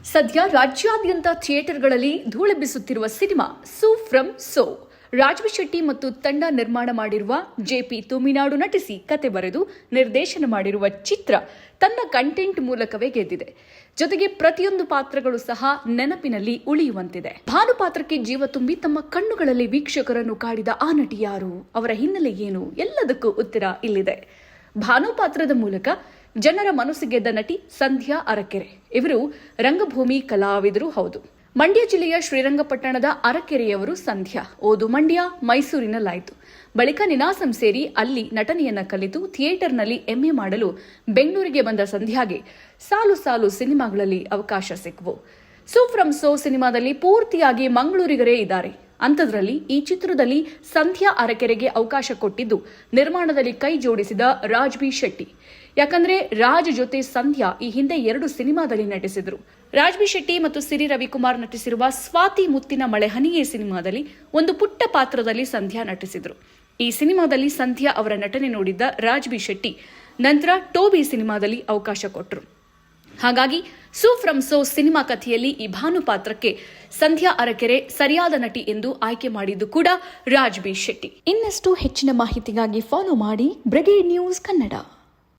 ಸದ್ಯ ರಾಜ್ಯಾದ್ಯಂತ ಥಿಯೇಟರ್ಗಳಲ್ಲಿ ಧೂಳೆಬ್ಬಿಸುತ್ತಿರುವ cinema Suu from so. Rajvi Shetty ಮತ್ತು ತಂಡ ನಿರ್ಮಾಣ ಮಾಡಿರುವ ಜೆಪಿ ತುಮಿನಾಡು ನಟಿಸಿ ಕತೆ ಬರೆದು ನಿರ್ದೇಶನ ಮಾಡಿರುವ ಚಿತ್ರ ತನ್ನ ಕಂಟೆಂಟ್ ಮೂಲಕವೇ ಗೆದ್ದಿದೆ. ಜೊತೆಗೆ ಪ್ರತಿಯೊಂದು ಪಾತ್ರಗಳು ಸಹ ನೆನಪಿನಲ್ಲಿ ಉಳಿಯುವಂತಿದೆ. ಭಾನು ಪಾತ್ರಕ್ಕೆ ಜೀವ ತುಂಬಿ ತಮ್ಮ ಕಣ್ಣುಗಳಲ್ಲಿ ವೀಕ್ಷಕರನ್ನು ಕಾಡಿದ ಆ ನಟಿ ಯಾರು, ಅವರ ಹಿನ್ನೆಲೆ ಏನು, ಎಲ್ಲದಕ್ಕೂ ಉತ್ತರ ಇಲ್ಲಿದೆ. ಭಾನು ಪಾತ್ರದ ಮೂಲಕ ಜನರ ಮನಸ್ಸು ಗೆದ್ದ ನಟಿ ಸಂಧ್ಯಾ ಅರಕೆರೆ. ಇವರು ರಂಗಭೂಮಿ ಕಲಾವಿದರು ಹೌದು. ಮಂಡ್ಯ ಜಿಲ್ಲೆಯ ಶ್ರೀರಂಗಪಟ್ಟಣದ ಅರಕೆರೆಯವರು ಸಂಧ್ಯಾ. ಓದು ಮಂಡ್ಯ, ಮೈಸೂರಿನಲ್ಲಾಯಿತು. ಬಳಿಕ ನಿನಾಸಂ ಸೇರಿ ಅಲ್ಲಿ ನಟನೆಯನ್ನ ಕಲಿತು ಥಿಯೇಟರ್ನಲ್ಲಿ ಎಂಎ ಮಾಡಲು ಬೆಂಗಳೂರಿಗೆ ಬಂದ ಸಂಧ್ಯಾಗೆ ಸಾಲು ಸಾಲು ಸಿನಿಮಾಗಳಲ್ಲಿ ಅವಕಾಶ ಸಿಕ್ಕವು. ಸೂ ಫ್ರಮ್ ಸೋ ಸಿನಿಮಾದಲ್ಲಿ ಪೂರ್ತಿಯಾಗಿ ಮಂಗಳೂರಿಗರೇ ಇದ್ದಾರೆ. ಅಂಥದ್ರಲ್ಲಿ ಈ ಚಿತ್ರದಲ್ಲಿ ಸಂಧ್ಯಾ ಅರಕೆರೆಗೆ ಅವಕಾಶ ಕೊಟ್ಟಿದ್ದು ನಿರ್ಮಾಣದಲ್ಲಿ ಕೈ ಜೋಡಿಸಿದ ರಾಜ್ವಿ ಶೆಟ್ಟಿ. ಯಾಕಂದ್ರೆ ರಾಜ್ ಜೊತೆ ಸಂಧ್ಯಾ ಈ ಹಿಂದೆ 2 ಸಿನಿಮಾದಲ್ಲಿ ನಟಿಸಿದ್ರು. ರಾಜ್ವಿ ಶೆಟ್ಟಿ ಮತ್ತು ಸಿರಿ ರವಿಕುಮಾರ್ ನಟಿಸಿರುವ ಸ್ವಾತಿ ಮುತ್ತಿನ ಮಳೆ ಹನಿಯೇ ಸಿನಿಮಾದಲ್ಲಿ ಒಂದು ಪುಟ್ಟ ಪಾತ್ರದಲ್ಲಿ ಸಂಧ್ಯಾ ನಟಿಸಿದ್ರು. ಈ ಸಿನಿಮಾದಲ್ಲಿ ಸಂಧ್ಯಾ ಅವರ ನಟನೆ ನೋಡಿದ್ದ ರಾಜ್ವಿ ಶೆಟ್ಟಿ ನಂತರ ಟೋಬಿ ಸಿನಿಮಾದಲ್ಲಿ ಅವಕಾಶ ಕೊಟ್ಟರು. ಹಾಗಾಗಿ ಸೂ ಫ್ರಮ್ ಸೋ ಸಿನಿಮಾ ಕಥೆಯಲ್ಲಿ ಈ ಭಾನು ಪಾತ್ರಕ್ಕೆ ಸಂಧ್ಯಾ ಅರಕೆರೆ ಸರಿಯಾದ ನಟಿ ಎಂದು ಆಯ್ಕೆ ಮಾಡಿದ್ದು ಕೂಡ ರಾಜ್ವಿ ಶೆಟ್ಟಿ. ಇನ್ನಷ್ಟು ಹೆಚ್ಚಿನ ಮಾಹಿತಿಗಾಗಿ ಫಾಲೋ ಮಾಡಿ ಬ್ರಿಗೇಡ್ ನ್ಯೂಸ್ ಕನ್ನಡ.